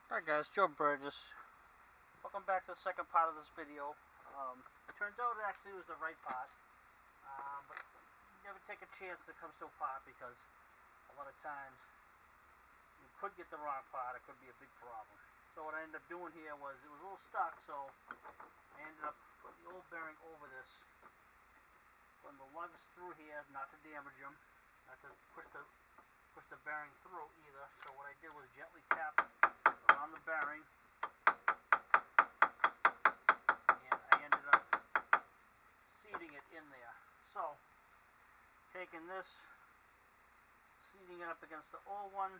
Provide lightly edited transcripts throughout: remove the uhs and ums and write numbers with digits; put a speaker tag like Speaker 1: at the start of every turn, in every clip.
Speaker 1: Alright guys, Joe Burgess. Welcome back to the second part of this video. Turns out it actually was the right part, but you never take a chance to come so far because a lot of times you could get the wrong part. It could be a big problem. So what I ended up doing here was, it was a little stuck, so I ended up putting the old bearing over this, putting the lugs through here, not to damage them, not to push the bearing through either. So what I did was gently tap around the bearing, and I ended up seating it in there. So taking this, seating it up against the old one,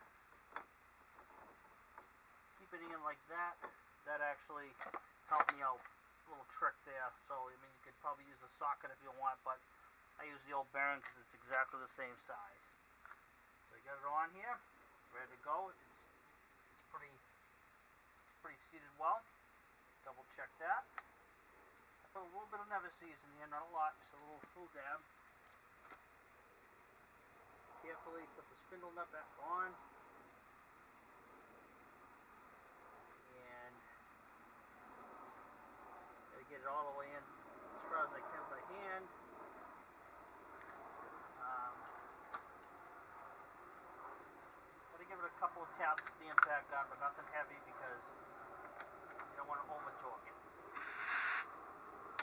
Speaker 1: keeping it in like that, that actually helped me out. A little trick there. So I mean, you could probably use a socket if you want, but I use the old bearing because it's exactly the same size. So I got it on here, ready to go. It's pretty seated well. Double check that. I put a little bit of Never-Seez in here, not a lot, just a little full dab. Carefully put the spindle nut back on, and gotta get it all the way in as far as I can by hand. Gotta give it a couple of taps with the impact gun, but nothing heavy because you don't want to over torque it.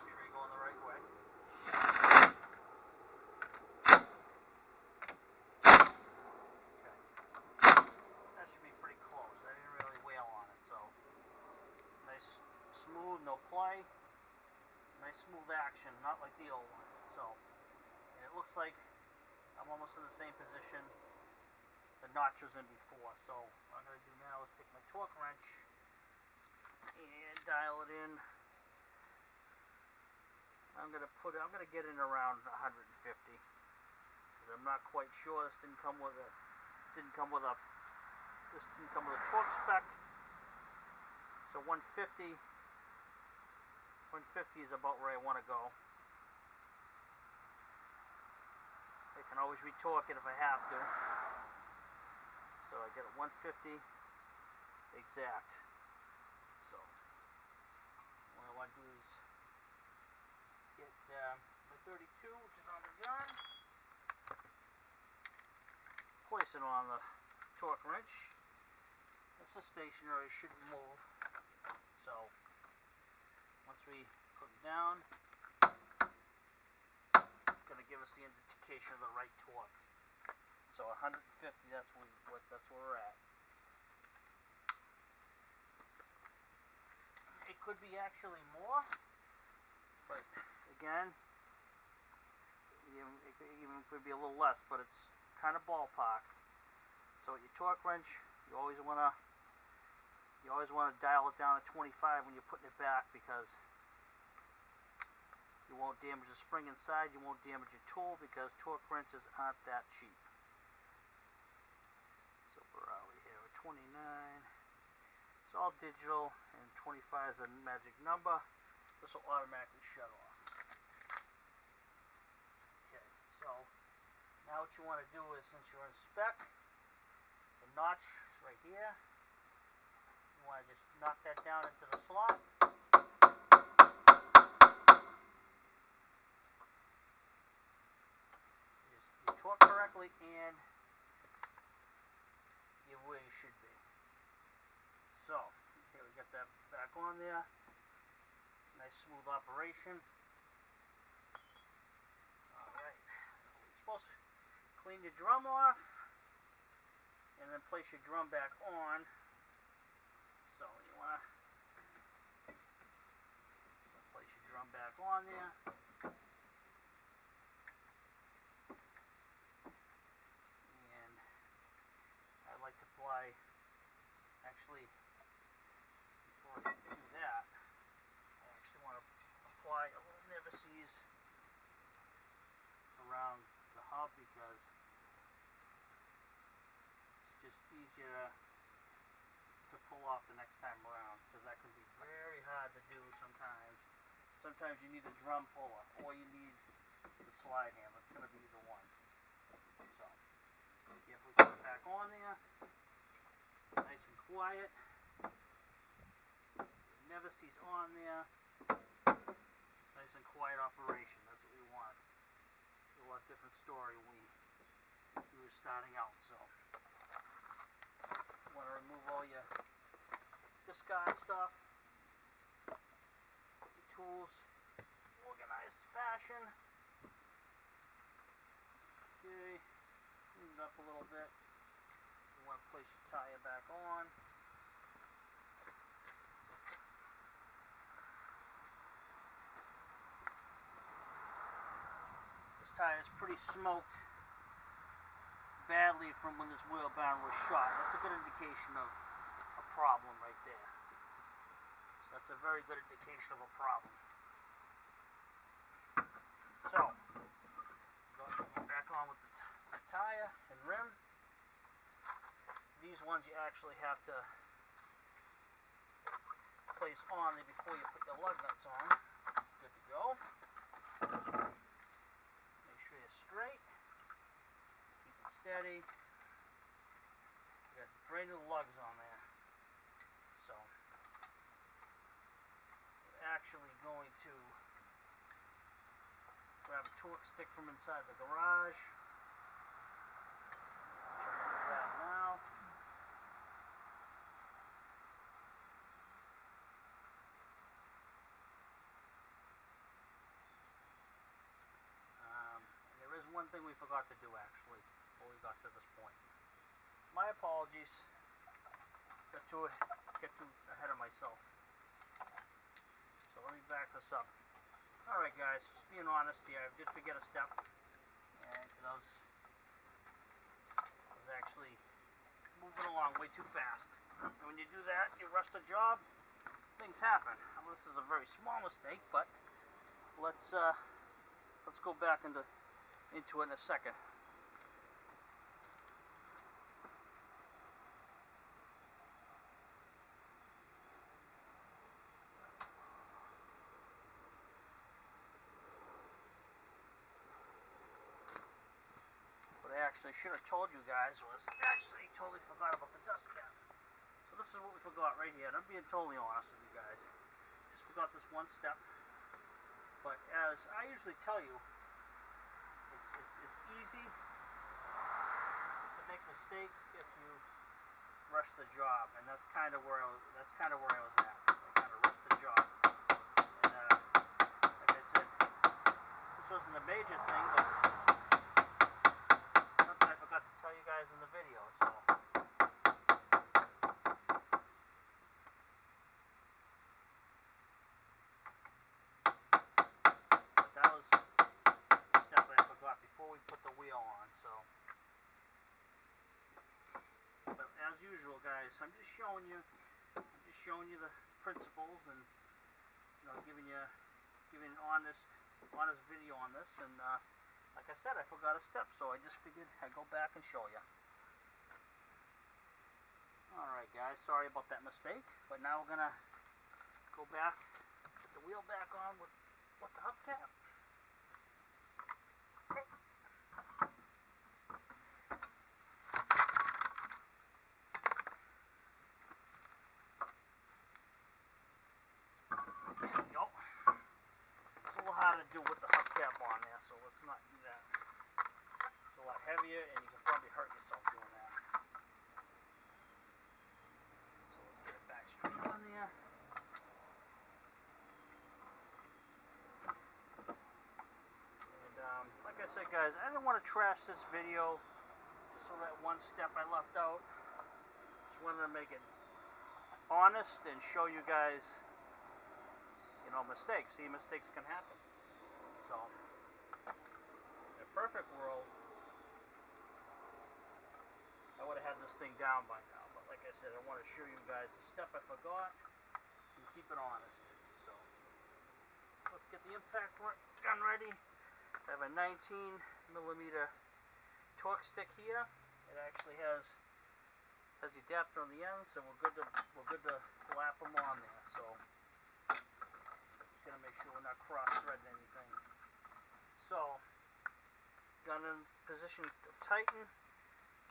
Speaker 1: Make sure you're going the right way. Okay. That should be pretty close. I didn't really wail on it, so nice smooth, no play. Nice smooth action, not like the old one. So, and it looks like I'm almost in the same position the notch was in before. So what I'm going to do now is take my torque wrench and dial it in. I'm going to get in around 150 because I'm not quite sure. This didn't come with a torque spec. So 150 is about where I want to go. I can always retorque it if I have to. So I get a 150 exact. So what I want to do is get my 32, which is on the gun, place it on the torque wrench. This is stationary, it shouldn't move. So once we put it down, it's going to give us the indication of the right torque. So 150, that's where we're at. It could be actually more, but again, it could be a little less, but it's kind of ballpark. So with your torque wrench, you always want to dial it down at 25 when you're putting it back, because you won't damage the spring inside, you won't damage your tool, because torque wrenches aren't that cheap. So where are we here? We're 29. It's all digital, and 25 is a magic number. This will automatically shut off. Okay, so now what you want to do is, since you're in spec, the notch is right here. You want to just knock that down into the slot. You torque correctly, and you're where you should be. So, okay, we got that back on there. Nice smooth operation. Alright, you're supposed to clean your drum off, and then place your drum back on. So you want to place your drum back on there. And I like to apply, actually, before I do that, I actually want to apply a little Never-Seez around the hub, because it's just easier to pull off the next time around, because that can be very hard to do sometimes. Sometimes you need a drum puller, or you need the slide hammer. It's going to be either one. So, you have to put it back on there, nice and quiet. never sees on there. Nice and quiet operation. That's what we want. It's a lot different story when we were starting out. So you want to remove all your discard stuff, your tools, organized fashion. Okay, clean it up a little bit. You want to place your tire back on. This tire is pretty smoked badly from when this wheel bearing was shot. That's a good indication of a problem right there. So that's a very good indication of a problem. So, go back on with the tire and rim. These ones you actually have to place on there before you put the lug nuts on. Good to go. Make sure you're straight. Keep it steady. You got brand new lugs on there. So, we're actually going to grab a torque stick from inside the garage. Grab now. And there is one thing we forgot to do actually before we got to this point. My apologies. Get too ahead of myself. So let me back this up. Alright guys, just being honest here, I did forget a step. And I was actually moving along way too fast. And when you do that, you rush the job, things happen. Well, this is a very small mistake, but let's go back into it in a second. What I actually should have told you guys was actually totally forgot about the dust cap. So this is what we forgot right here, and I'm being totally honest with you guys. Just forgot this one step. But as I usually tell you, it's easy to make mistakes if you rush the job, and that's kind of where I was at. I kind of rushed the job, and like I said, this wasn't a major thing, but something I forgot to tell you guys in the video. So. Before we put the wheel on, so. But as usual, guys, I'm just showing you the principles, and giving an honest video on this. And like I said, I forgot a step, so I just figured I'd go back and show you. All right, guys, sorry about that mistake, but now we're gonna go back, put the wheel back on with the hubcap. How to do with the hubcap on there, so let's not do that. It's a lot heavier, and you can probably hurt yourself doing that. So let's get it back straight on there. And like I said, guys, I didn't want to trash this video just so that one step I left out. Just wanted to make it honest and show you guys, mistakes. See, mistakes can happen. So, in a perfect world, I would have had this thing down by now. But like I said, I want to show you guys the step I forgot and keep it honest. So, let's get the impact gun ready. I have a 19mm torque stick here. It actually has the adapter on the end, so we're good to slap them on there. So. Gonna make sure we're not cross-threading anything. So, gun in position to tighten.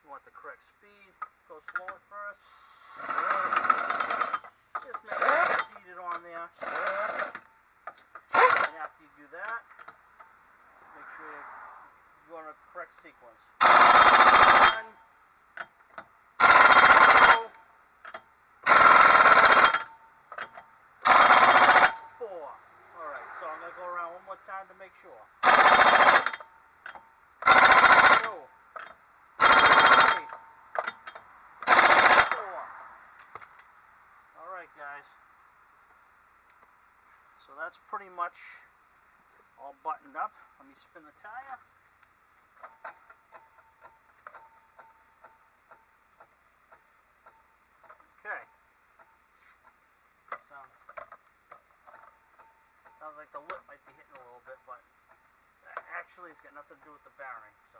Speaker 1: You want the correct speed. Go slow at first. Just make sure it's seated on So that's pretty much all buttoned up. Let me spin the tire. Okay. Sounds like the lip might be hitting a little bit, but actually it's got nothing to do with the bearing. So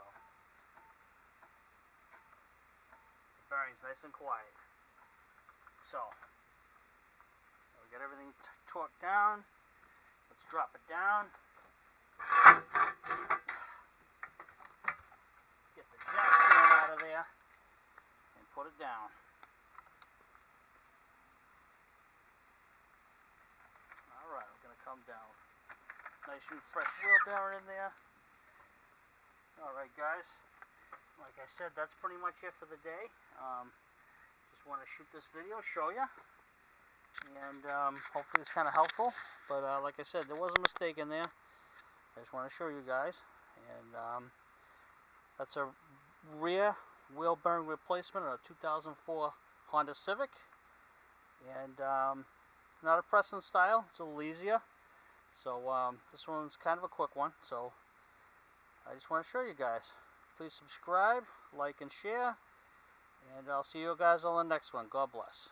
Speaker 1: the bearing's nice and quiet. So we got everything torqued down. Let's drop it down. Get the jack pan out of there and put it down. Alright, we're going to come down. Nice new fresh wheel bearing in there. Alright guys, like I said, that's pretty much it for the day. Just want to shoot this video, show you, and hopefully it's kind of helpful. But like I said, there was a mistake in there. I just want to show you guys. And that's a rear wheel bearing replacement on a 2004 Honda Civic. And not a pressing style, it's a little easier. So this one's kind of a quick one. So I just want to show you guys. Please subscribe, like, and share. And I'll see you guys on the next one. God bless.